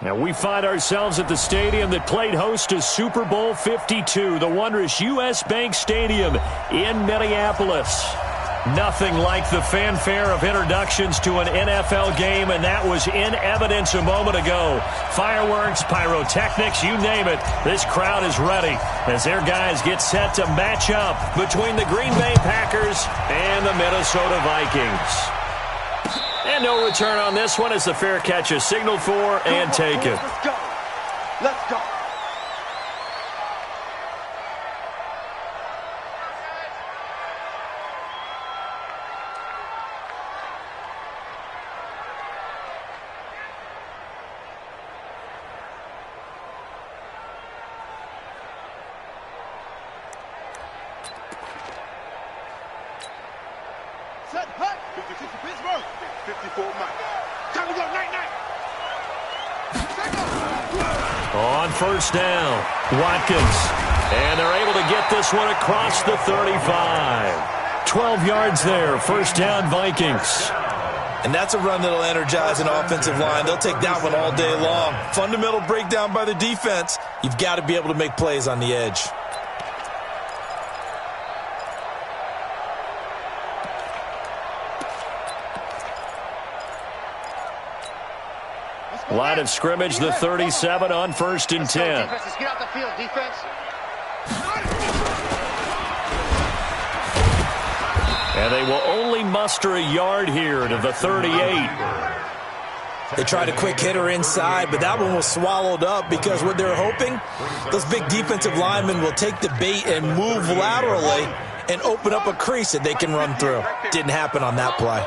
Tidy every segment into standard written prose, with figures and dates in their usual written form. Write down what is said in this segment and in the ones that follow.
Now we find ourselves at the stadium that played host to Super Bowl 52, the wondrous U.S. Bank Stadium in Minneapolis. Nothing like the fanfare of introductions to an NFL game, and that was in evidence a moment ago. Fireworks, pyrotechnics, you name it. This crowd is ready as their guys get set to match up between the Green Bay Packers and the Minnesota Vikings. And no return on this one as the fair catch is signaled for and taken. Let's go. Let's go. Set, hut. 56 to Pittsburgh. 54 Mike. Time to go, night. On first down, Watkins. And they're able to get this one across the 35. 12 yards there, first down Vikings. And that's a run that'll energize an offensive line. They'll take that one all day long. Fundamental breakdown by the defense. You've got to be able to make plays on the edge. Line of scrimmage, the 37 on first and 10. Let's get out the field, defense. And they will only muster a yard here to the 38. They tried a quick hitter inside, but that one was swallowed up because what they're hoping, those big defensive linemen will take the bait and move laterally and open up a crease that they can run through. Didn't happen on that play.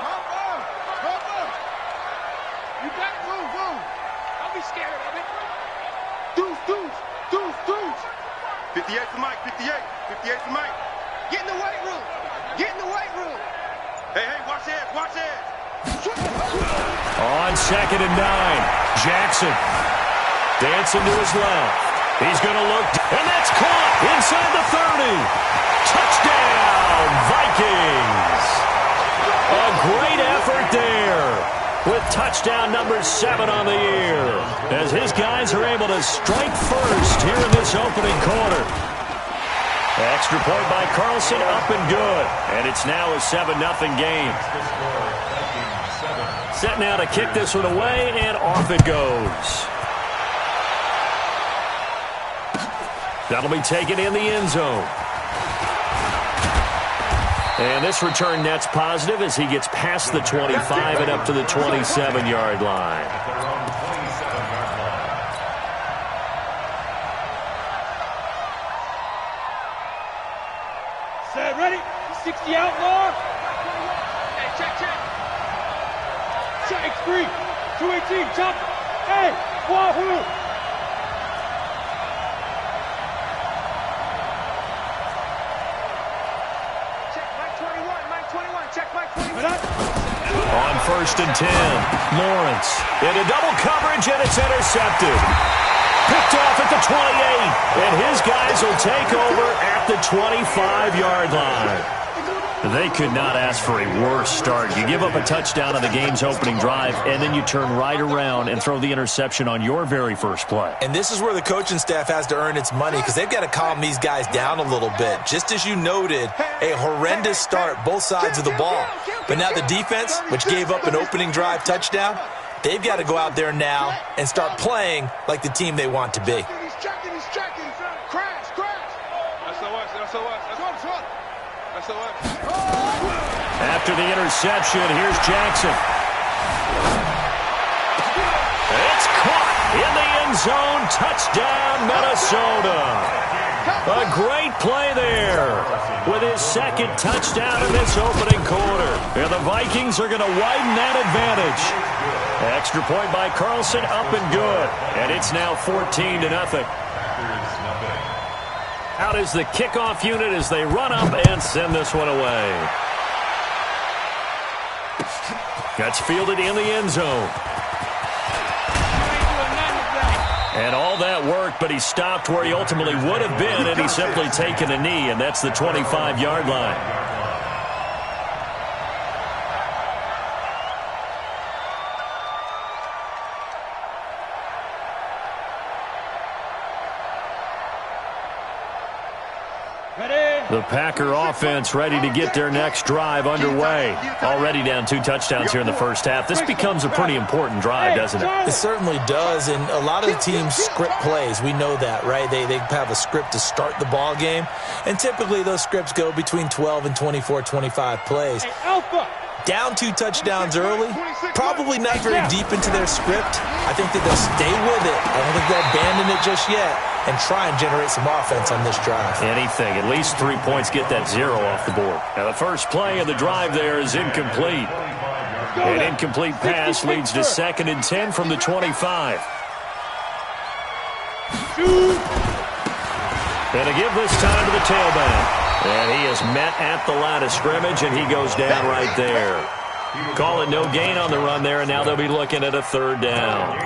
58 to Mike, 58 to Mike. Get in the weight room. Hey, watch it. On second and 9, Jackson dancing to his left. He's going to look, and that's caught inside the 30. Touchdown, Vikings. A great effort there with touchdown number 7 on the year as his guys are able to strike first here in this opening quarter. Extra point by Carlson, up and good. And it's now a 7-0 game. Set now to kick this one away, and off it goes. That'll be taken in the end zone. And this return net's positive as he gets past the 25 and up to the 27-yard line. Set, ready? 60 outlaw. Hey, check. Check, 3. 218, chop. Hey, wahoo. On first and 10, Lawrence into double coverage, and it's intercepted. Picked off at the 28, and his guys will take over at the 25-yard line. They could not ask for a worse start. You give up a touchdown on the game's opening drive, and then you turn right around and throw the interception on your very first play. And this is where the coaching staff has to earn its money because they've got to calm these guys down a little bit. Just as you noted, a horrendous start, both sides of the ball. But now the defense, which gave up an opening drive touchdown, they've got to go out there now and start playing like the team they want to be. He's checking. Crash. After the interception, here's Jackson. It's caught in the end zone. Touchdown, Minnesota. A great play there with his second touchdown in this opening quarter. And the Vikings are going to widen that advantage. Extra point by Carlson, up and good. And it's now 14-0. Out is the kickoff unit as they run up and send this one away. That's fielded in the end zone. And all that worked, but he stopped where he ultimately would have been, and he's simply taken a knee, and that's the 25-yard line. The Packer offense ready to get their next drive underway. Already down 2 touchdowns here in the first half. This becomes a pretty important drive, doesn't it? It certainly does, and a lot of the teams script plays. We know that, right? They have a script to start the ball game, and typically those scripts go between 12 and 24, 25 plays. Down 2 touchdowns early, probably not very deep into their script. I think that they'll stay with it. I don't think they'll abandon it just yet and try and generate some offense on this drive. Anything, at least 3 points, get that 0 off the board. Now the first play of the drive there is incomplete. An incomplete pass leads to 2nd and 10 from the 25. And a give this time to the tailback. And he is met at the line of scrimmage, and he goes down right there. Call it no gain on the run there, and now they'll be looking at a 3rd down.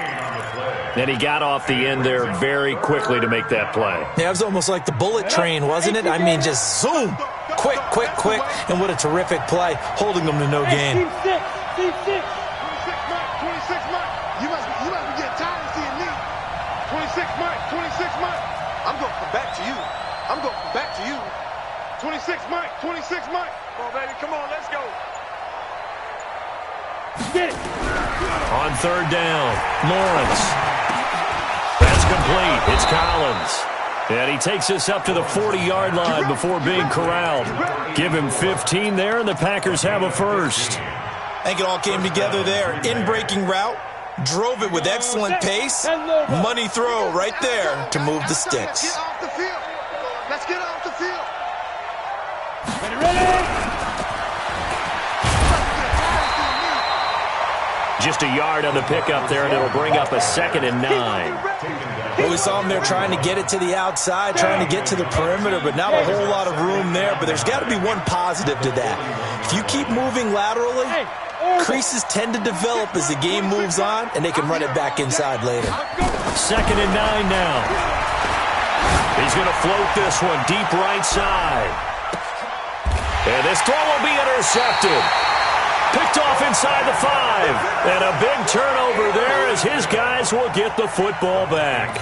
And he got off the end there very quickly to make that play. Yeah, it was almost like the bullet train, wasn't it? I mean, just zoom. Quick, quick, quick. And what a terrific play, holding them to no gain. Team 6. 26, Mike. You must be getting tired of seeing me. 26, Mike. I'm going to come back to you. 26, Mike. Come on, baby. Come on, let's go. Get it. On 3rd down, Lawrence. That's complete. It's Collins. And he takes us up to the 40-yard line before being corralled. Give him 15 there, and the Packers have a first. I think it all came together there. In-breaking route, drove it with excellent pace. Money throw right there to move the sticks. Let's get off the field. Ready? Just a yard on the pickup there, and it'll bring up a 2nd and 9. Well, we saw him there trying to get it to the outside, trying to get to the perimeter, but not a whole lot of room there. But there's got to be one positive to that. If you keep moving laterally, creases tend to develop as the game moves on, and they can run it back inside later. 2nd and 9 now. He's going to float this one deep right side. And this throw will be intercepted. Picked off inside the 5. And a big turnover there as his guys will get the football back.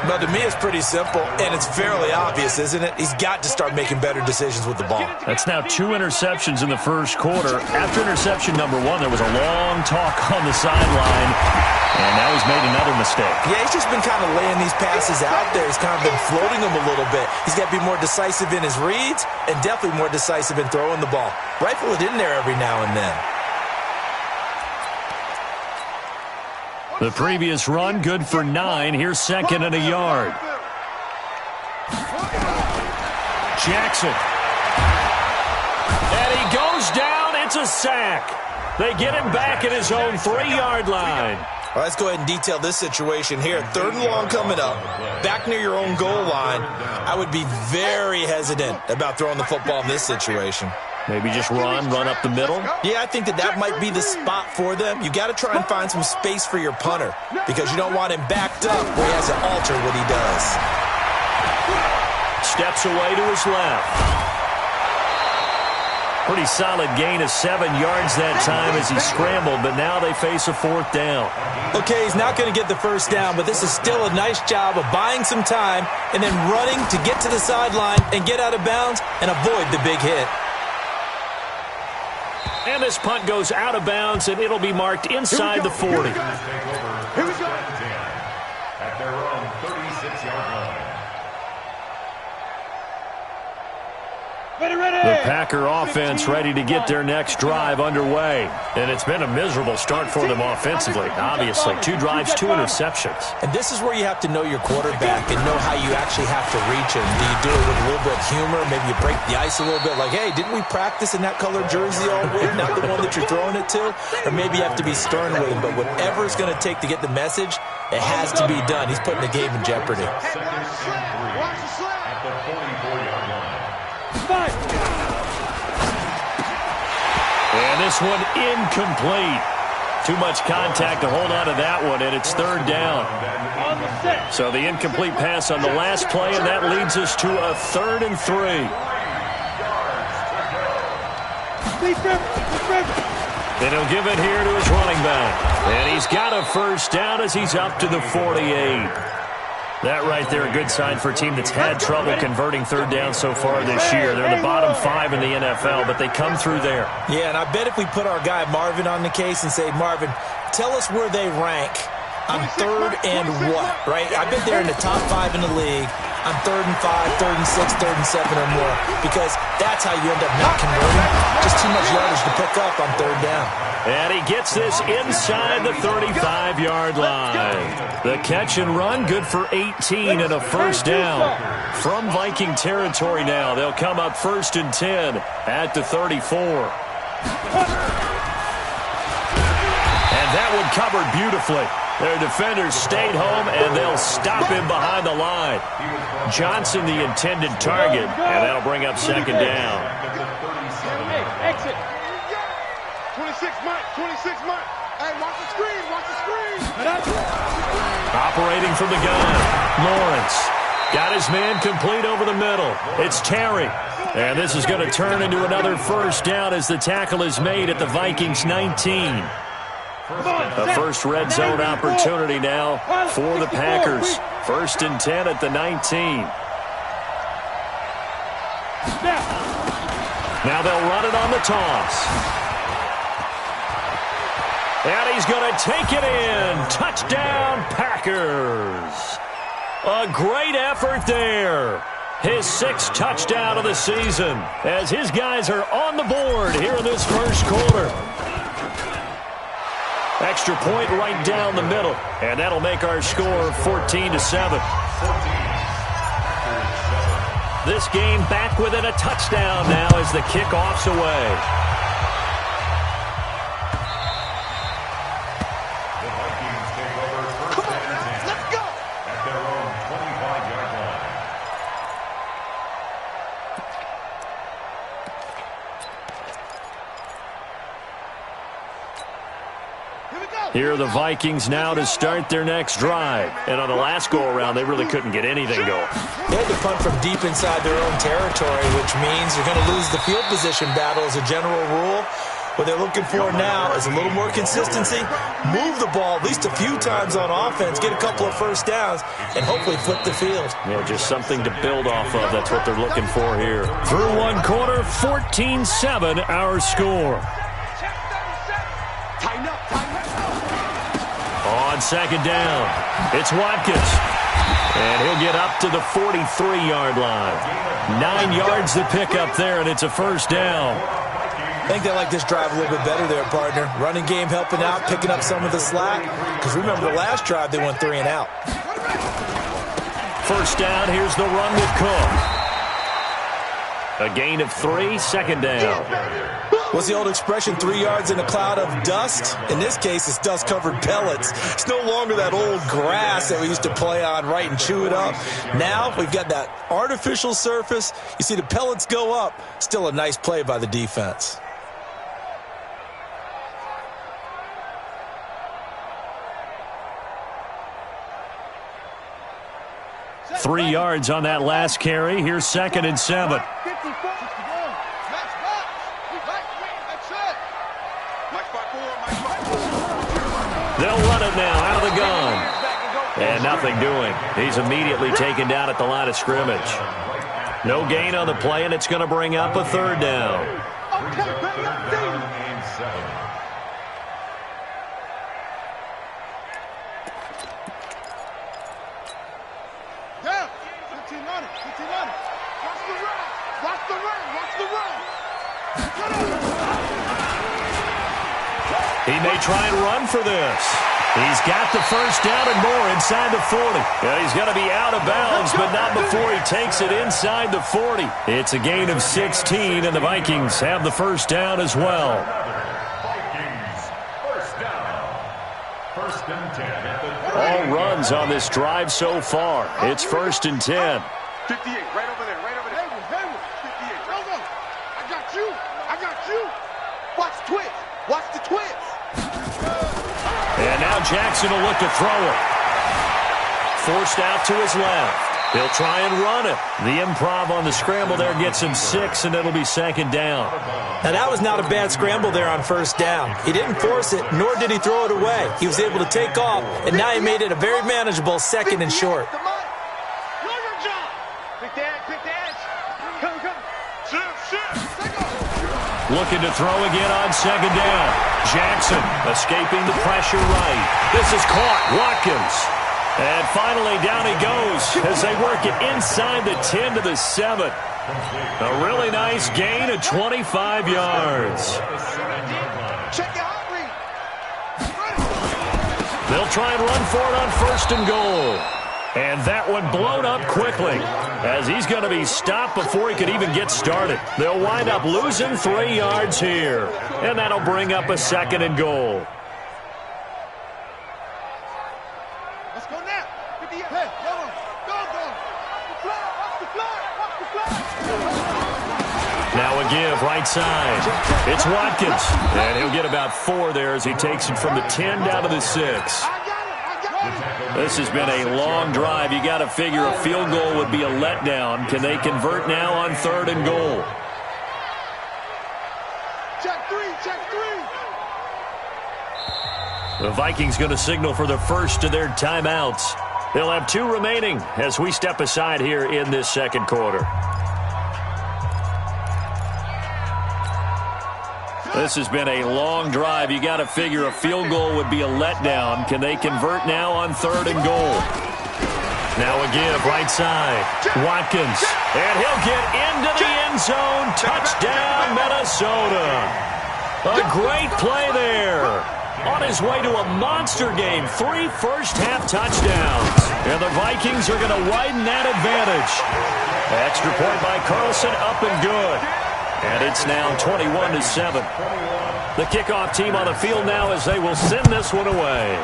But to me, it's pretty simple, and it's fairly obvious, isn't it? He's got to start making better decisions with the ball. That's now 2 interceptions in the first quarter. After interception number 1, there was a long talk on the sideline, and now he's made another mistake. Yeah, he's just been kind of laying these passes out there. He's kind of been floating them a little bit. He's got to be more decisive in his reads and definitely more decisive in throwing the ball. Rifle it in there every now and then. The previous run, good for 9. Here's 2nd and a yard. Jackson. And he goes down. It's a sack. They get him back at his own 3-yard line. All right, let's go ahead and detail this situation here. 3rd and long coming up, back near your own goal line. I would be very hesitant about throwing the football in this situation. Maybe just run up the middle? Yeah, I think that might be the spot for them. You got to try and find some space for your punter because you don't want him backed up where he has to alter what he does. Steps away to his left. Pretty solid gain of 7 yards that time as he scrambled, but now they face a 4th down. Okay, he's not going to get the first down, but this is still a nice job of buying some time and then running to get to the sideline and get out of bounds and avoid the big hit. And this punt goes out of bounds, and it'll be marked inside the 40. Here we go. At their own 36-yard line. The Packer offense ready to get their next drive underway. And it's been a miserable start for them offensively. Obviously, 2 drives, 2 interceptions. And this is where you have to know your quarterback and know how you actually have to reach him. Do you do it with a little bit of humor? Maybe you break the ice a little bit like, hey, didn't we practice in that colored jersey all week? Not the one that you're throwing it to? Or maybe you have to be stern with him. But whatever it's going to take to get the message, it has to be done. He's putting the game in jeopardy. Watch the slap. At the 44-yard line. And this one incomplete. Too much contact to hold on to that one, and it's 3rd down. So the incomplete pass on the last play, and that leads us to a 3rd and 3. Then he'll give it here to his running back. And he's got a first down as he's up to the 48. That right there, a good sign for a team that's had trouble converting third down so far this year. They're in the bottom 5 in the NFL, but they come through there. Yeah, and I bet if we put our guy Marvin on the case and say, Marvin, tell us where they rank on third and what, right? I bet they're in the top 5 in the league on 3rd and 5, 3rd and 6, 3rd and 7 or more, because that's how you end up not converting. Just too much yardage to pick up on third down. And he gets this inside the 35-yard line. The catch and run, good for 18 and a first down. From Viking territory now, they'll come up 1st and 10 at the 34. And that one covered beautifully. Their defenders stayed home, and they'll stop him behind the line. Johnson, the intended target, and that'll bring up 2nd down. Exit. 26 Mike, 26 Mike. Hey, watch the screen, watch the screen. Operating from the gun, Lawrence. Got his man complete over the middle. It's Terry. And this is going to turn into another first down as the tackle is made at the Vikings 19. A first red zone opportunity now for the Packers. 1st and 10 at the 19. Now they'll run it on the toss. And he's going to take it in. Touchdown, Packers. A great effort there. His 6th touchdown of the season as his guys are on the board here in this first quarter. Extra point right down the middle, and that'll make our score 14-7. This game back within a touchdown now as the kickoff's away. The Vikings take over 1st and 10. Let's go! At their own 25-yard line. Here are the Vikings now to start their next drive. And on the last go-around, they really couldn't get anything going. They had to punt from deep inside their own territory, which means you're going to lose the field position battle as a general rule. What they're looking for now is a little more consistency, move the ball at least a few times on offense, get a couple of first downs, and hopefully flip the field. Yeah, just something to build off of. That's what they're looking for here. Through one quarter, 14-7 our score. Tighten up, tighten up. On 2nd down, it's Watkins. And he'll get up to the 43-yard line. 9 yards to pick up there, and it's a first down. I think they like this drive a little bit better there, partner. Running game helping out, picking up some of the slack. Because remember the last drive, they went 3 and out. First down, here's the run with Cook. A gain of 3, 2nd down. What's the old expression, 3 yards in a cloud of dust? In this case, it's dust-covered pellets. It's no longer that old grass that we used to play on, right, and chew it up. Now we've got that artificial surface. You see the pellets go up. Still a nice play by the defense. 3 yards on that last carry. Here's 2nd and 7. They'll run it now out of the gun. And nothing doing. He's immediately taken down at the line of scrimmage. No gain on the play, and it's going to bring up a 3rd down. Down. 15 on it. 15 on it. Watch the run. Watch the run. Watch the run. He may try and run for this. He's got the first down and more inside the 40. Yeah, he's going to be out of bounds, but not before he takes it inside the 40. It's a gain of 16, and the Vikings have the first down as well. Vikings, first down. 1st and 10 at the 30. All runs on this drive so far. It's 1st and 10. 58, right over there, right over there. Hayward, 58, right over. I got you. I got you. Watch the twist. Watch the twist. And now Jackson will look to throw it. Forced out to his left. He'll try and run it. The improv on the scramble there gets him 6, and it'll be 2nd down. Now, that was not a bad scramble there on 1st down. He didn't force it, nor did he throw it away. He was able to take off, and now he made it a very manageable 2nd and short. looking to throw again on second down. Jackson escaping the pressure right. This is caught. Watkins. And finally down he goes as they work it inside the 10 to the 7. A really nice gain of 25 yards. They'll try and run for it on first and goal. And that one blown up quickly as he's going to be stopped before he could even get started. They'll wind up losing 3 yards here. And that'll bring up a second and goal. Let's go now. Hey, go. Now a give right side. It's Watkins. And he'll get about 4 there as he takes it from the 10 down to the 6. This has been a long drive. You got to figure a field goal would be a letdown. Can they convert now on third and goal? Check three. The Vikings going to signal for the first of their timeouts. They'll have 2 remaining as we step aside here in this second quarter. This has been a long drive. You got to figure a field goal would be a letdown. Can they convert now on third and goal? Now a give right side. Watkins. And he'll get into the end zone. Touchdown, Minnesota. A great play there. On his way to a monster game. 3 first-half touchdowns. And the Vikings are going to widen that advantage. Extra point by Carlson, up and good. And it's now 21-7. The kickoff team on the field now as they will send this one away.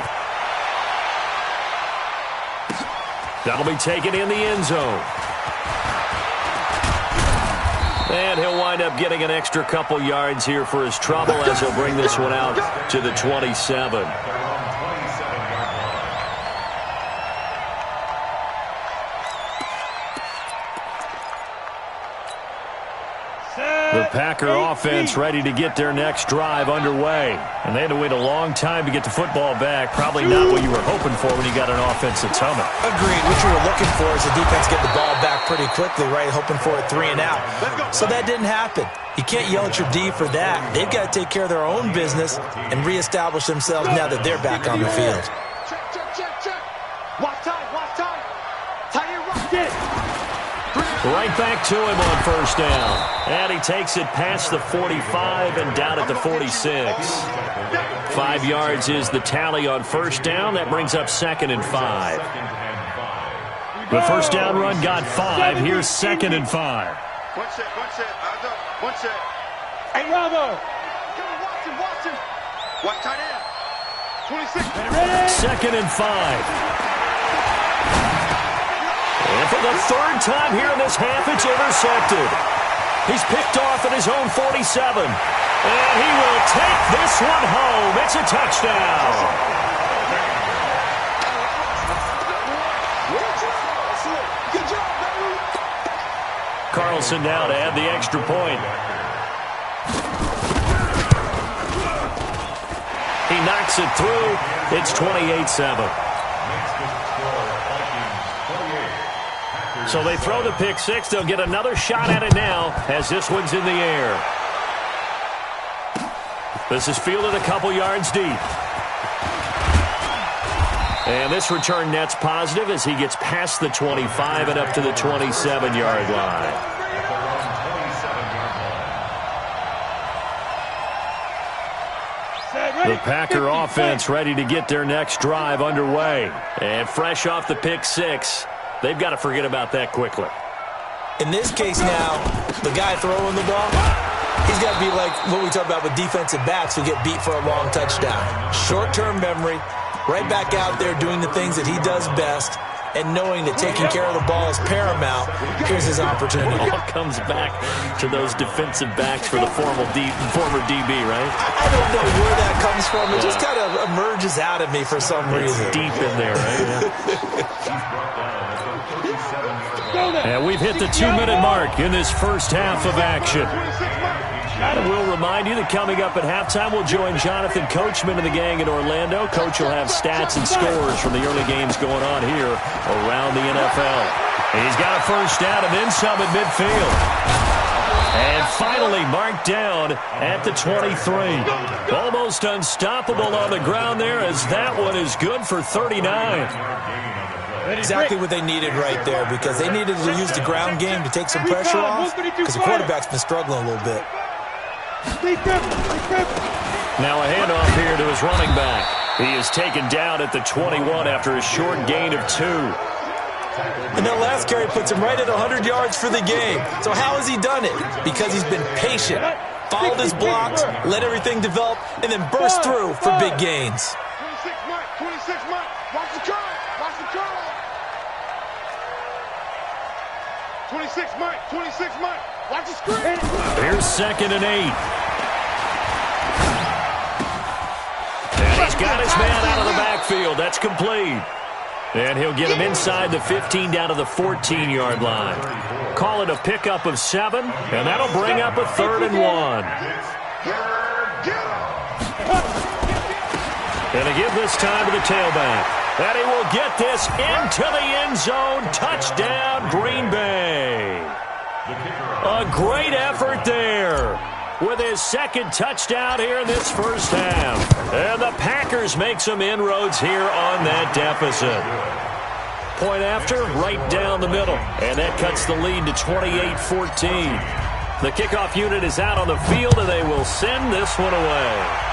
That'll be taken in the end zone. And he'll wind up getting an extra couple yards here for his trouble as he'll bring this one out to the 27. The Packer offense ready to get their next drive underway. And they had to wait a long time to get the football back. Probably not what you were hoping for when you got an offense that's humming. Agreed. What you were looking for is the defense get the ball back pretty quickly, right? Hoping for a 3 and out. So that didn't happen. You can't yell at your D for that. They've got to take care of their own business and reestablish themselves now that they're back on the field. Check. Watch time. Tie it right. Right back to him on first down. And he takes it past the 45 and down at the 46. 5 yards is the tally on first down. That brings up 2nd and 5. The first down run got 5. Here's 2nd and 5. One set. Hey, Bravo. Watch him. Watch tight end. 26. 2nd and 5. And for the 3rd time here in this half, it's intercepted. He's picked off at his own 47. And he will take this one home. It's a touchdown. Good job, baby. Carlson now to add the extra point. He knocks it through. It's 28-7. So they throw the pick 6. They'll get another shot at it now as this one's in the air. This is fielded a couple yards deep. And this return net's positive as he gets past the 25 and up to the 27-yard line. The Packer offense ready to get their next drive underway. And fresh off the pick 6. They've got to forget about that quickly. In this case now, the guy throwing the ball, he's got to be like what we talk about with defensive backs who get beat for a long touchdown. Short-term memory, right back out there doing the things that he does best, and knowing that taking care of the ball is paramount. Here's his opportunity. It all comes back to those defensive backs for the former DB, right? I don't know where that comes from. It just kind of emerges out of me for some reason. It's deep in there, right? And we've hit the 2-minute mark in this first half of action. And we'll remind you that coming up at halftime, we'll join Jonathan Coachman and the gang in Orlando. Coach will have stats and scores from the early games going on here around the NFL. He's got a first down and then some at midfield. And finally marked down at the 23. Almost unstoppable on the ground there, as that one is good for 39. Exactly what they needed right there, because they needed to use the ground game to take some pressure off, because the quarterback's been struggling a little bit. Now a handoff here to his running back. He is taken down at the 21 after a short gain of 2. And that last carry puts him right at 100 yards for the game. So how has he done it? Because he's been patient, followed his blocks, let everything develop, and then burst through for big gains. 26 Mike, 26 Mike. Watch the curve, watch the curve. 26 Mike, 26 Mike. Watch the screen. Here's 2nd and 8. And he's got his man out of the backfield. That's complete. And he'll get him inside the 15 down to the 14-yard line. Call it a pickup of 7, and that'll bring up a 3rd and 1. And they give this time to the tailback. And he will get this into the end zone. Touchdown, Green Bay. A great effort there with his 2nd touchdown here in this first half. And the Packers make some inroads here on that deficit. Point after, right down the middle. And that cuts the lead to 28-14. The kickoff unit is out on the field, and they will send this one away.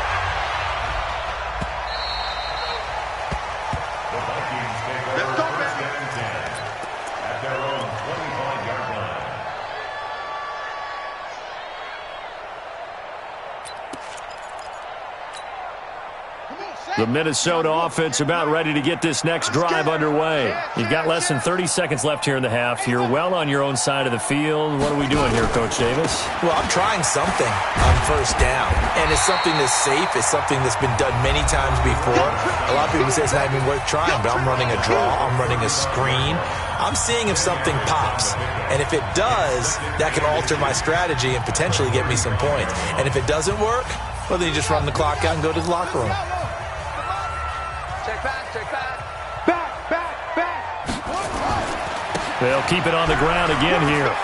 The Minnesota offense about ready to get this next drive underway. You've got less than 30 seconds left here in the half. You're well on your own side of the field. What are we doing here, Coach Davis? Well, I'm trying something on first down, and it's something that's safe. It's something that's been done many times before. A lot of people say it's not even worth trying, but I'm running a draw. I'm running a screen. I'm seeing if something pops, and if it does, that can alter my strategy and potentially get me some points. And if it doesn't work, well, then you just run the clock out and go to the locker room. Check back, check back. They'll keep it on the ground again here.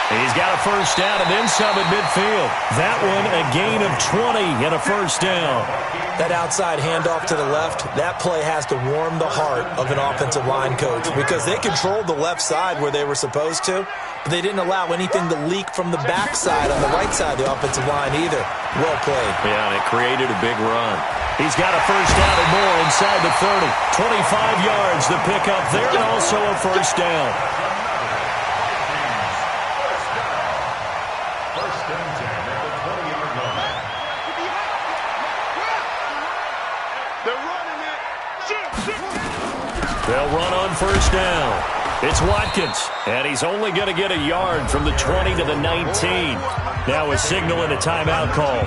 He's got a first down and then some at midfield. That one a gain of 20 and a first down. That outside handoff to the left, that play has to warm the heart of an offensive line coach, because they controlled the left side where they were supposed to, but they didn't allow anything to leak from the backside on the right side of the offensive line either. Well played. Yeah, and it created a big run. He's got a first down and more inside the 30. 25 yards to pick up there, and also a first down. They'll run on first down. It's Watkins, and he's only going to get a yard from the 20 to the 19. Now a signal and a timeout call,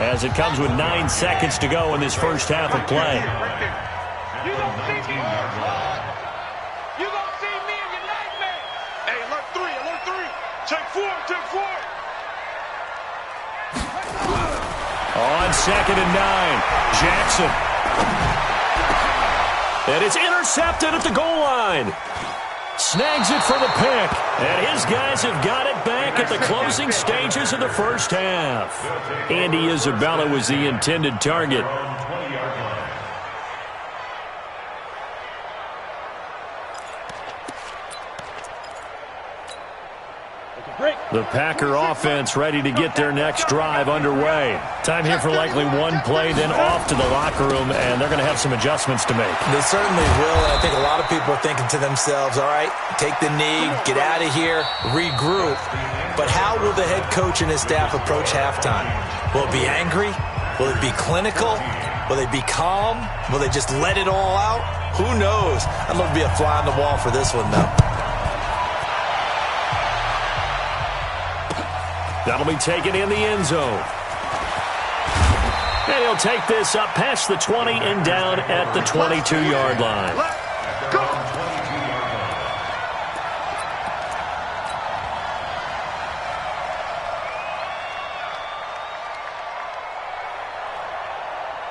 as it comes with 9 seconds to go in this first half of play. You don't see me. You don't see me in your nightmare. Hey, alert 3, alert 3. Check 4, check 4. On 2nd and 9, Jackson. And it's intercepted at the goal line. Snags it for the pick. And his guys have got it back at the closing stages of the first half. Andy Isabella was the intended target. The Packer offense ready to get their next drive underway. Time here for likely one play, then off to the locker room, and they're going to have some adjustments to make. They certainly will, and I think a lot of people are thinking to themselves, all right, take the knee, get out of here, regroup. But how will the head coach and his staff approach halftime? Will it be angry? Will it be clinical? Will they be calm? Will they just let it all out? Who knows? I'd love to be a fly on the wall for this one, though. That'll be taken in the end zone. And he'll take this up past the 20 and down at the 22-yard line. Let's go.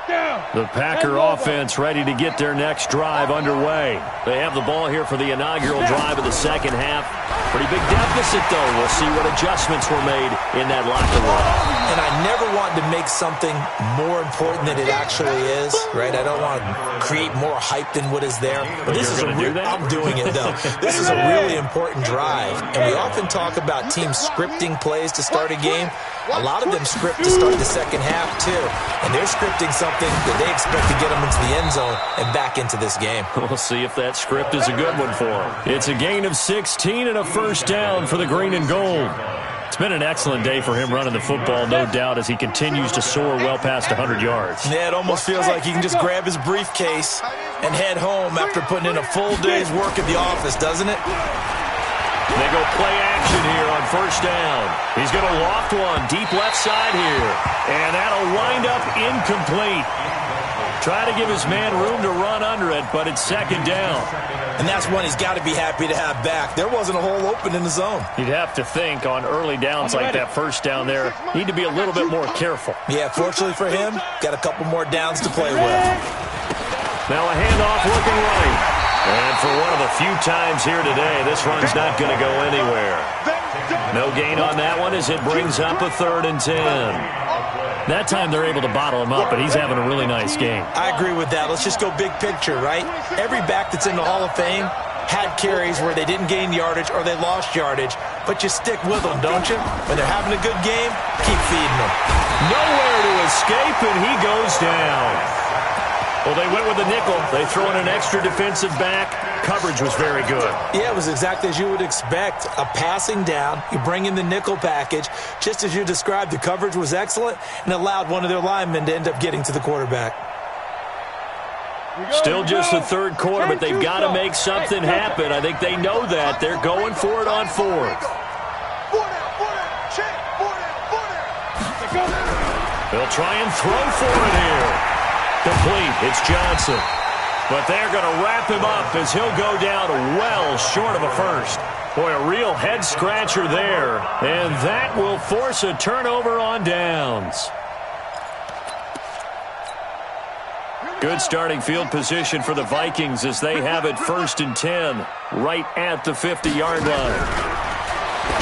Down. The Packer offense ready to get their next drive underway. They have the ball here for the inaugural drive of the second half. Pretty big deficit, though. We'll see what adjustments were made in that locker room. And I never want to make something more important than it actually is, right? I don't want to create more hype than what is there. But this is I'm doing it, though. This is a really important drive. And we often talk about teams scripting plays to start a game. A lot of them script to start the second half, too. And they're scripting something that they expect to get them into the end zone and back into this game. We'll see if that script is a good one for them. It's a gain of 16 and a first down for the green and gold. It's been an excellent day for him running the football, no doubt, as he continues to soar well past 100 yards. Yeah, it almost feels like he can just grab his briefcase and head home after putting in a full day's work at the office, doesn't it? They go play action here on first down. He's going to loft one deep left side here. And that'll wind up incomplete. Try to give his man room to run under it, but it's second down. And that's one he's got to be happy to have back. There wasn't a hole open in the zone. You'd have to think on early downs like that first down there, need to be a little bit more careful. Yeah, fortunately for him, got a couple more downs to play with. Now a handoff looking right. And for one of the few times here today, this run's not going to go anywhere. No gain on that one as it brings up a 3rd and 10. That time they're able to bottle him up, but he's having a really nice game. I agree with that. Let's just go big picture, right? Every back that's in the Hall of Fame had carries where they didn't gain yardage or they lost yardage, but you stick with them, don't you? When they're having a good game, keep feeding them. Nowhere to escape, and he goes down. Well, they went with the nickel. They throw in an extra defensive back. Coverage was very good. Yeah, it was exactly as you would expect. A passing down. You bring in the nickel package. Just as you described, the coverage was excellent and allowed one of their linemen to end up getting to the quarterback. Still just the third quarter, but they've got to make something happen. I think they know that. They're going for it on 4th. They'll try and throw for it here. Complete. It's Johnson. But they're going to wrap him up as he'll go down well short of a first. Boy, a real head-scratcher there. And that will force a turnover on downs. Good starting field position for the Vikings as they have it 1st and 10 right at the 50-yard line.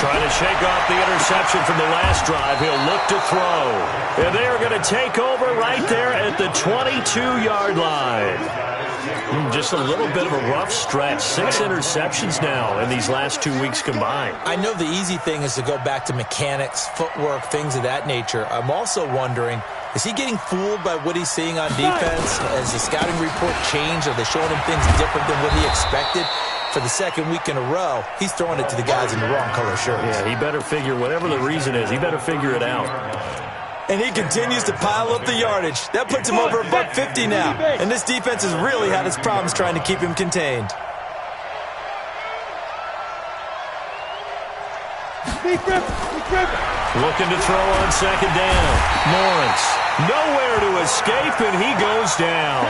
Trying to shake off the interception from the last drive. He'll look to throw. And they are going to take over right there at the 22-yard line. Just a little bit of a rough stretch. 6 interceptions now in these last 2 weeks combined. I know the easy thing is to go back to mechanics, footwork, things of that nature. I'm also wondering, is he getting fooled by what he's seeing on defense? Has the scouting report changed? Are they showing him things different than what he expected? For the second week in a row, he's throwing it to the guys in the wrong color shirts. Yeah, he better figure, whatever the reason is, he better figure it out. And he continues to pile up the yardage. That puts him over $150 now. And this defense has really had its problems trying to keep him contained. Looking to throw on second down. Lawrence, nowhere to escape, and he goes down.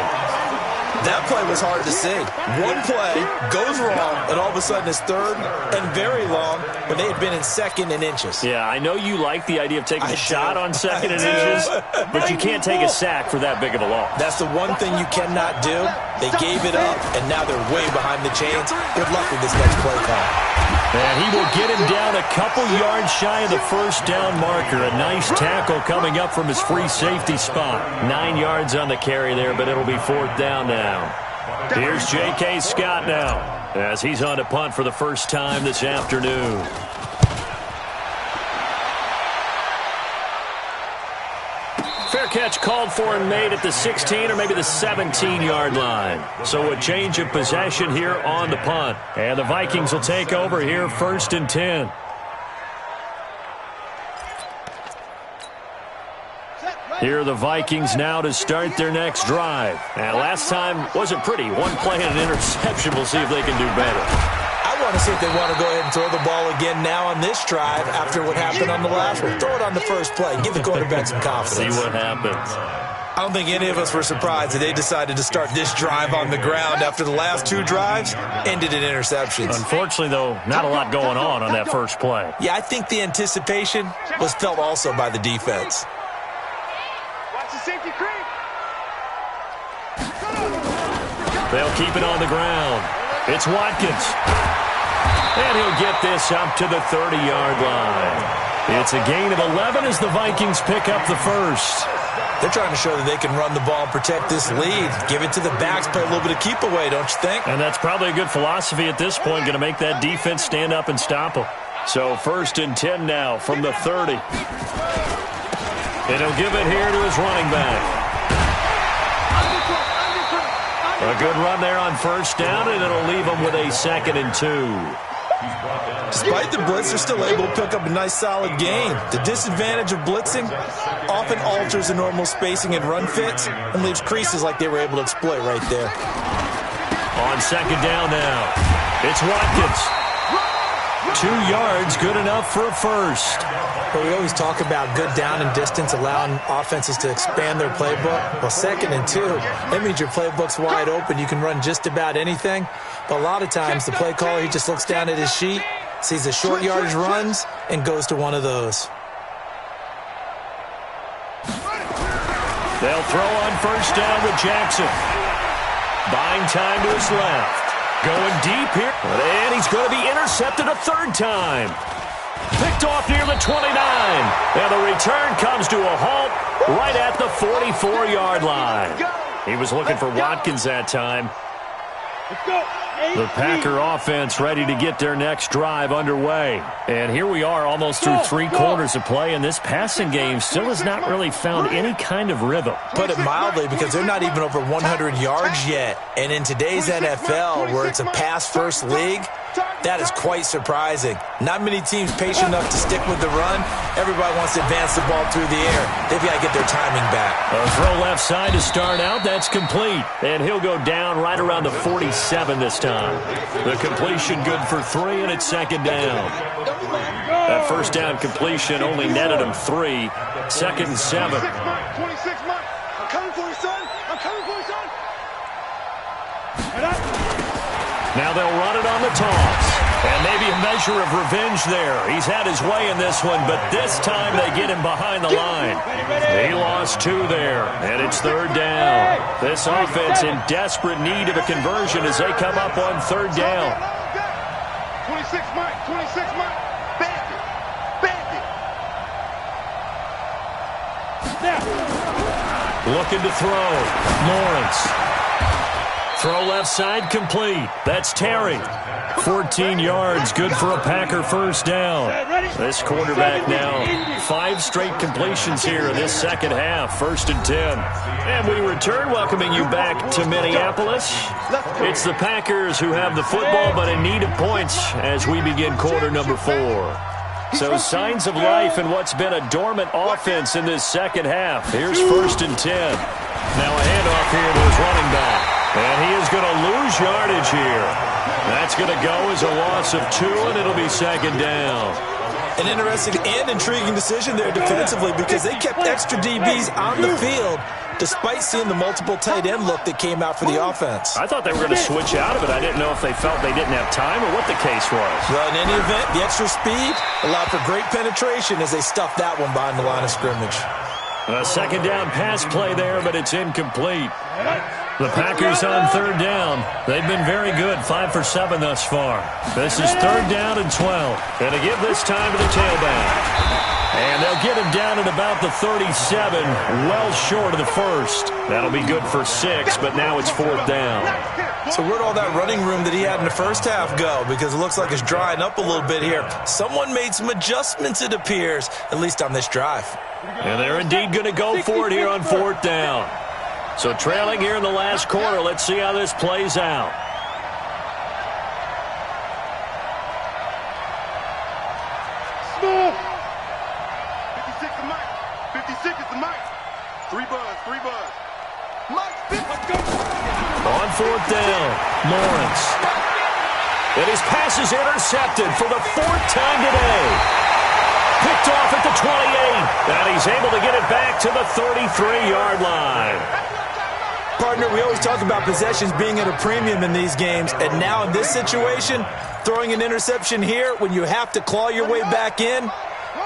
That play was hard to see. One play goes wrong, and all of a sudden it's 3rd and very long when they had been in 2nd and inches. Yeah, I know you like the idea of taking a shot on 2nd and inches, but you can't take a sack for that big of a loss. That's the one thing you cannot do. They gave it up, and now they're way behind the chains. Good luck with this next play call. And he will get him down a couple yards shy of the first down marker. A nice tackle coming up from his free safety spot. 9 yards on the carry there, but it'll be 4th down now. Here's J.K. Scott now as he's on to punt for the first time this afternoon. Fair catch called for and made at the 16 or maybe the 17-yard line. So a change of possession here on the punt. And the Vikings will take over here 1st and 10. Here are the Vikings now to start their next drive. And last time wasn't pretty. One play and an interception. We'll see if they can do better. I want to see if they want to go ahead and throw the ball again now on this drive after what happened on the last one. Throw it on the first play. Give the quarterback some confidence. See what happens. I don't think any of us were surprised that they decided to start this drive on the ground after the last 2 drives ended in interceptions. Unfortunately, though, not a lot going on that first play. Yeah, I think the anticipation was felt also by the defense. Watch the safety creep. They'll keep it on the ground. It's Watkins. And he'll get this up to the 30-yard line. It's a gain of 11 as the Vikings pick up the first. They're trying to show that they can run the ball and protect this lead. Give it to the backs, play a little bit of keep away, don't you think? And that's probably a good philosophy at this point, going to make that defense stand up and stop them. So 1st and 10 now from the 30. And he'll give it here to his running back. A good run there on 1st down, and it'll leave them with a 2nd and 2. Despite the blitz, they're still able to pick up a nice solid gain. The disadvantage of blitzing often alters the normal spacing and run fits and leaves creases like they were able to exploit right there. On 2nd down now, it's Watkins. 2 yards, good enough for a first. But we always talk about good down and distance, allowing offenses to expand their playbook. Well, 2nd and 2, that means your playbook's wide open. You can run just about anything. But a lot of times, the play caller, he just looks down at his sheet, sees the short yardage runs, and goes to one of those. They'll throw on 1st down with Jackson. Buying time to his left. Going deep here. And he's going to be intercepted a 3rd time. Picked off near the 29. And the return comes to a halt right at the 44-yard line. He was looking for Watkins that time. Let's go. The Packer offense ready to get their next drive underway. And here we are almost through 3 quarters of play, and this passing game still has not really found any kind of rhythm. Put it mildly, because they're not even over 100 yards yet. And in today's NFL, where it's a pass-first league, that is quite surprising. Not many teams patient enough to stick with the run. Everybody wants to advance the ball through the air. They've got to get their timing back. A throw left side to start out. That's complete. And he'll go down right around the 47 this time. The completion good for 3, and it's 2nd down. That 1st down completion only netted him 3. 2nd and 7. 26 months. I'm coming for you, son. I'm coming for you, son. Now they'll run it on the toss. And maybe a measure of revenge there. He's had his way in this one, but this time they get him behind the line. He lost 2 there, and it's 3rd down. This offense in desperate need of a conversion as they come up on 3rd down. 26 Mike, 26 Mike. Bandit, bandit. Looking to throw. Lawrence. Throw left side complete. That's Terry. 14 yards, good for a Packer 1st down. This quarterback now, 5 straight completions here in this 2nd half, 1st and 10. And we return, welcoming you back to Minneapolis. It's the Packers who have the football, but in need of points as we begin quarter number 4. So signs of life in what's been a dormant offense in this 2nd half. Here's 1st and 10. Now a handoff here to his running back. And he is going to lose yardage here. That's going to go as a loss of 2, and it'll be 2nd down. An interesting and intriguing decision there defensively, because they kept extra DBs on the field despite seeing the multiple tight end look that came out for the offense. I thought they were going to switch out of it. I didn't know if they felt they didn't have time or what the case was. Well, in any event, the extra speed allowed for great penetration as they stuffed that one behind the line of scrimmage. A 2nd down pass play there, but it's incomplete. The Packers on 3rd down. They've been very good, 5 for 7 thus far. This is 3rd down and 12. And to give this time to the tailback. And they'll get him down at about the 37, well short of the 1st. That'll be good for 6, but now it's 4th down. So where'd all that running room that he had in the 1st half go? Because it looks like it's drying up a little bit here. Someone made some adjustments, it appears, at least on this drive. And they're indeed going to go for it here on 4th down. So trailing here in the last quarter, let's see how this plays out. Smooth. 56 is Mike. 56 is the Mike. 3 buzz, 3 buzz. Mike, let's go. On 4th down, Lawrence. And his pass is intercepted for the 4th time today. Picked off at the 28. And he's able to get it back to the 33-yard line. Partner, we always talk about possessions being at a premium in these games, and now in this situation, throwing an interception here when you have to claw your way back in,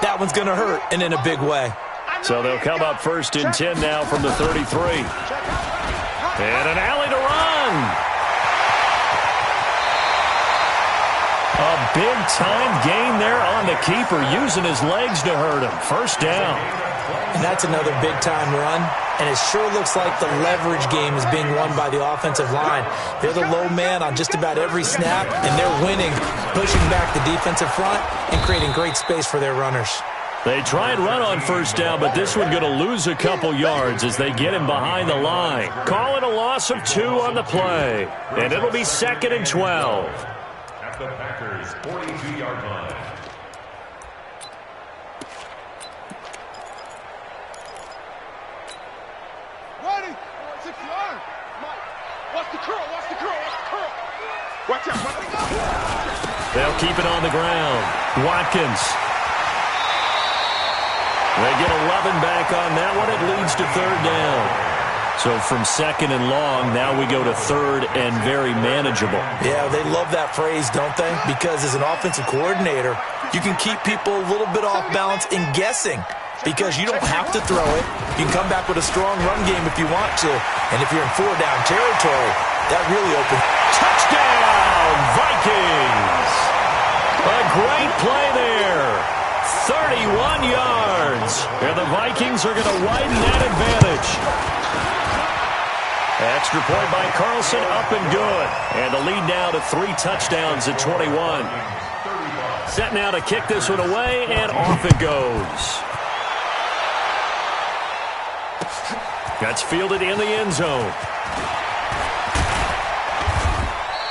that one's going to hurt, and in a big way. So they'll come up 1st and 10 now from the 33. And an alley to A big-time gain there on the keeper, using his legs to hurt him. First down. And that's another big-time run. And it sure looks like the leverage game is being won by the offensive line. They're the low man on just about every snap, and they're winning, pushing back the defensive front and creating great space for their runners. They try and run on first down, but this one going to lose a couple yards as they get him behind the line. Call it a loss of 2 on the play, and it'll be 2nd and 12. At the Packers' 42-yard line. Ready? 6 yards. Watch the curl. Watch the curl. Watch the curl. Watch out. Watch the curl. They'll keep it on the ground. Watkins. They get 11 back on that one. It leads to 3rd down. So from 2nd and long, now we go to 3rd and very manageable. Yeah, they love that phrase, don't they? Because as an offensive coordinator, you can keep people a little bit off balance in guessing because you don't have to throw it. You can come back with a strong run game if you want to. And if you're in 4-down territory, that really opens. Touchdown, Vikings! A great play there. 31 yards. And the Vikings are going to widen that advantage. Extra point by Carlson, up and good. And the lead now to 3 touchdowns at 21. Set now to kick this one away, and off it goes. That's fielded in the end zone.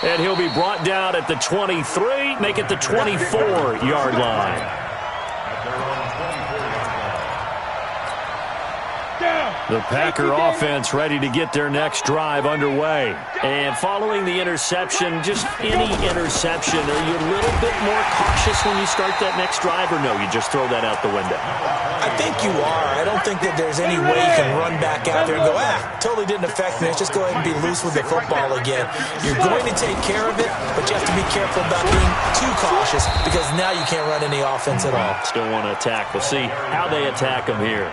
And he'll be brought down at the 23, make it the 24-yard line. The Packer offense ready to get their next drive underway. And following the interception, just any interception, are you a little bit more cautious when you start that next drive, or no, you just throw that out the window? I think you are. I don't think that there's any way you can run back out there and go, totally didn't affect me. Let's just go ahead and be loose with the football again. You're going to take care of it, but you have to be careful about being too cautious because now you can't run any offense at all. Still want to attack. We'll see how they attack them here.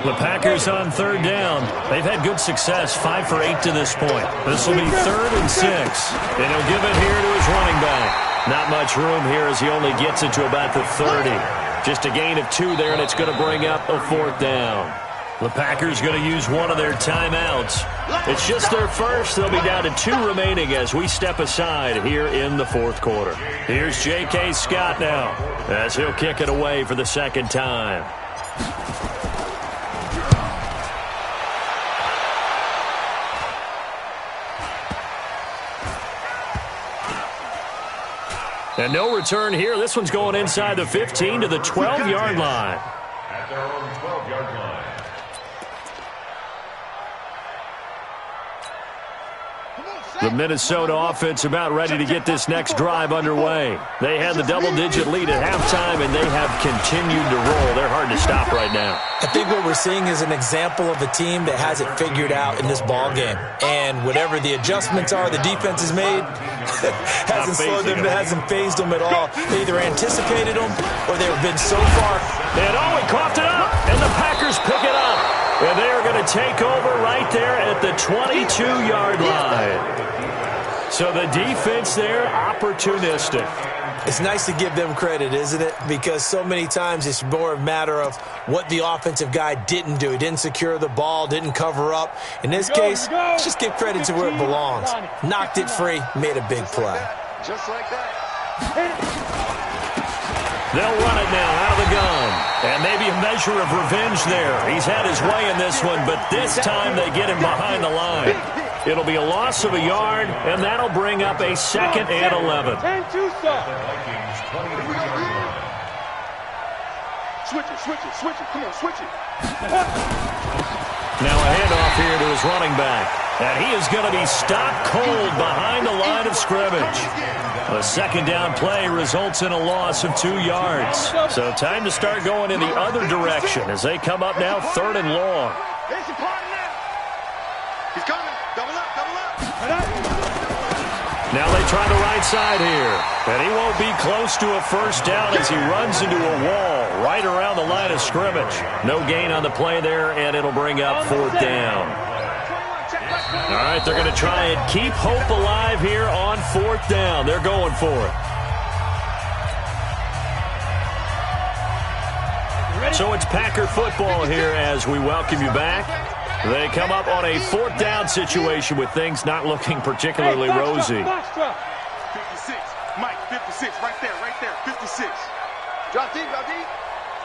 The Packers on 3rd down. They've had good success, 5 for 8 to this point. This will be 3rd and 6. And he'll give it here to his running back. Not much room here as he only gets it to about the 30. Just a gain of 2 there, and it's going to bring up a 4th down. The Packers going to use one of their timeouts. It's just their first. They'll be down to 2 remaining as we step aside here in the 4th quarter. Here's J.K. Scott now as he'll kick it away for the 2nd time. And no return here. This one's going inside the 15 to the 12-yard line. At their own 12-yard line. The Minnesota offense about ready to get this next drive underway. They had the double-digit lead at halftime, and they have continued to roll. They're hard to stop right now. I think what we're seeing is an example of a team that has it figured out in this ball game. And whatever the adjustments are the defense has made, hasn't slowed them, hasn't phased them at all. They either anticipated them or they've been so far. And he coughed it up, and the Packers pick it up. And they are going to take over right there at the 22-yard line. So the defense there, opportunistic. It's nice to give them credit, isn't it? Because so many times it's more a matter of what the offensive guy didn't do. He didn't secure the ball, didn't cover up. In this case, let's just give credit to where it belongs. Knocked it free, made a big play. Just like that. They'll run it now out of the gun. And maybe a measure of revenge there. He's had his way in this one, but this time they get him behind the line. It'll be a loss of a yard, and that'll bring up a 2nd and 11. Switch it. Come on, switch it. Now a handoff here to his running back. And he is going to be stopped cold behind the line of scrimmage. A 2nd down play results in a loss of 2 yards. So time to start going in the other direction as they come up now 3rd and long. Here's your partner now. He's coming. Double up. Now they try the right side here. And he won't be close to a first down as he runs into a wall right around the line of scrimmage. No gain on the play there, and it'll bring up 4th down. All right, they're going to try and keep hope alive here on 4th down. They're going for it. So it's Packer football here as we welcome you back. They come up on a 4th down situation with things not looking particularly rosy. 56, Mike, 56, right there, 56. Drop deep, drop deep.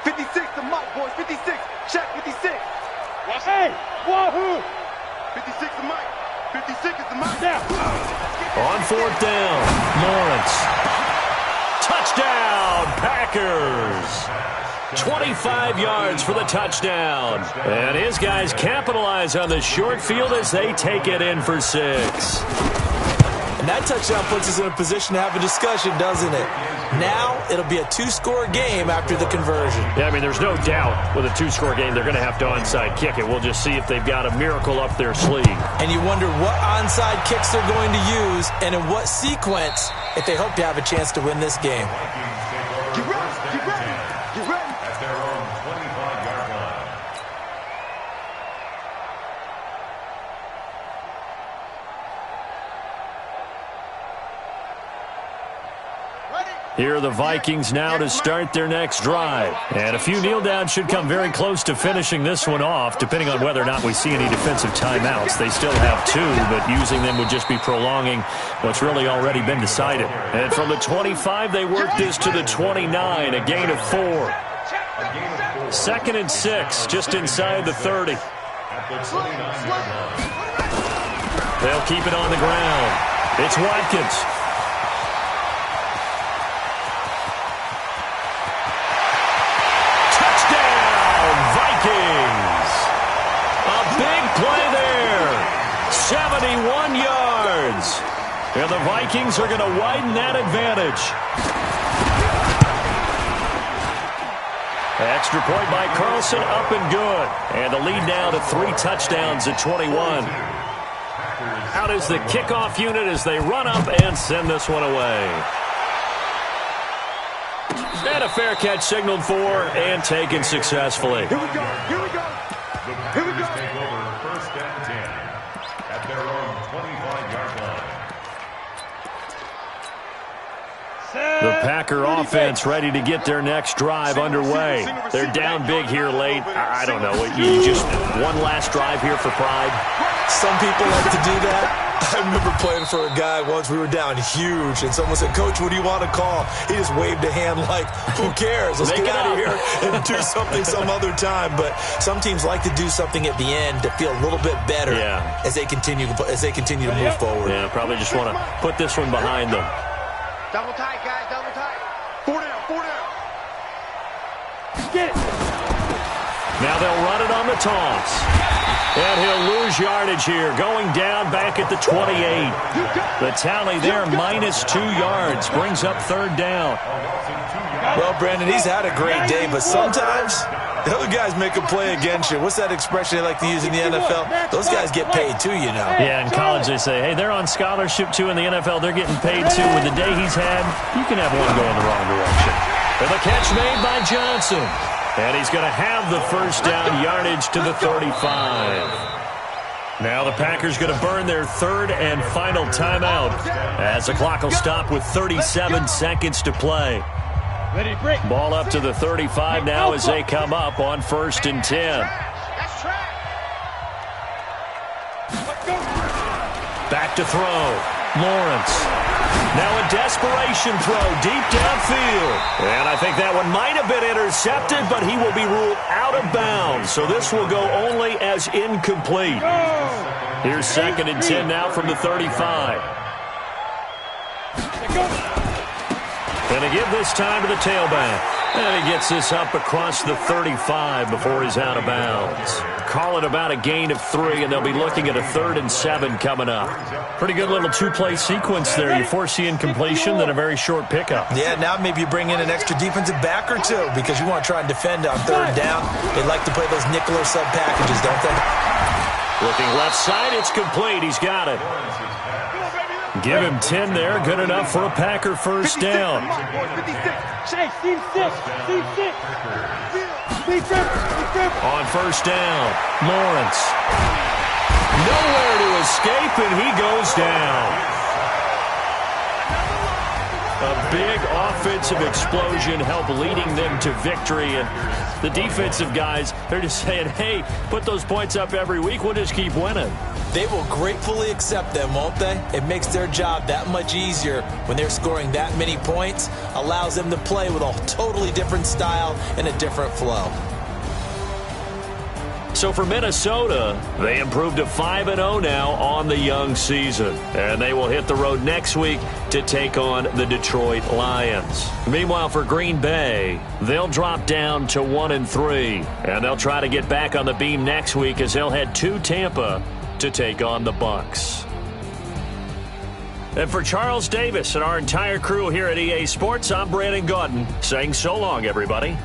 56 to Mike, boys, 56. Check, 56. Hey, wahoo! 56 to Mike. 56 is the Mike. Now. On 4th down, Lawrence. Touchdown, Packers. 25 yards for the touchdown. And his guys capitalize on the short field as they take it in for 6. And that touchdown puts us in a position to have a discussion, doesn't it? Now it'll be a 2-score game after the conversion. Yeah, I mean, there's no doubt with a 2-score game they're going to have to onside kick it. We'll just see if they've got a miracle up their sleeve. And you wonder what onside kicks they're going to use and in what sequence if they hope to have a chance to win this game. Get ready, get ready, get ready. At their own 25-yard line. Here are the Vikings now to start their next drive. And a few kneel downs should come very close to finishing this one off, depending on whether or not we see any defensive timeouts. They still have 2, but using them would just be prolonging what's really already been decided. And from the 25, they work this to the 29, a gain of 4. 2nd and 6, just inside the 30. They'll keep it on the ground. It's Watkins. Play there. 71 yards. And the Vikings are going to widen that advantage. Extra point by Carlson, up and good. And the lead now to 3 touchdowns at 21. Out is the kickoff unit as they run up and send this one away. And a fair catch signaled for and taken successfully. Here we go, here we go. Here we go. Take over 1st and 10 at their own 25-yard line. The Packer offense ready to get their next drive underway. They're down big here late. I don't know. You just one last drive here for pride. Some people like to do that. I remember playing for a guy once. We were down huge, and someone said, "Coach, what do you want to call?" He just waved a hand like, "Who cares? Let's get out of here and do something some other time." But some teams like to do something at the end to feel a little bit better as they continue to move forward. Yeah, probably just want to put this one behind them. Double tight, guys, double tight. 4 down, 4 down. Get it. Now they'll run it on the toss. And he'll lose yardage here, going down back at the 28. The tally there, -2 yards, brings up 3rd down. Well, Brandon, he's had a great day, but sometimes the other guys make a play against you. What's that expression they like to use in the NFL? Those guys get paid too, you know. Yeah, in college they say, hey, they're on scholarship too. In the NFL, they're getting paid too. With the day he's had, you can have one going the wrong direction. And the catch made by Johnson. And he's going to have the 1st down yardage to the 35. Now the Packers going to burn their 3rd and final timeout as the clock will stop with 37 seconds to play. Ready to break. Ball up to the 35 now as they come up on 1st and 10. Back to throw. Lawrence. Now a desperation throw deep downfield. And I think that one might have been intercepted, but he will be ruled out of bounds. So this will go only as incomplete. Here's 2nd and 10 now from the 35. And they give this time to the tailback. And he gets this up across the 35 before he's out of bounds. Call it about a gain of 3, and they'll be looking at a 3rd and 7 coming up. Pretty good little 2-play sequence there. You foresee incompletion, then a very short pickup. Yeah, now maybe you bring in an extra defensive back or 2 because you want to try and defend on 3rd down. They like to play those nickel or sub packages, don't they? Looking left side, it's complete. He's got it. Give him 10 there. Good enough for a Packer 1st down. Chase, team 6. On 1st down, Lawrence. Nowhere to escape, and he goes down. A big offensive explosion helped leading them to victory. And the defensive guys, they're just saying, hey, put those points up every week. We'll just keep winning. They will gratefully accept them, won't they? It makes their job that much easier when they're scoring that many points. Allows them to play with a totally different style and a different flow. So for Minnesota, they improved to 5-0 now on the young season. And they will hit the road next week to take on the Detroit Lions. Meanwhile, for Green Bay, they'll drop down to 1-3. And they'll try to get back on the beam next week as they'll head to Tampa to take on the Bucs. And for Charles Davis and our entire crew here at EA Sports, I'm Brandon Gaudin saying so long, everybody.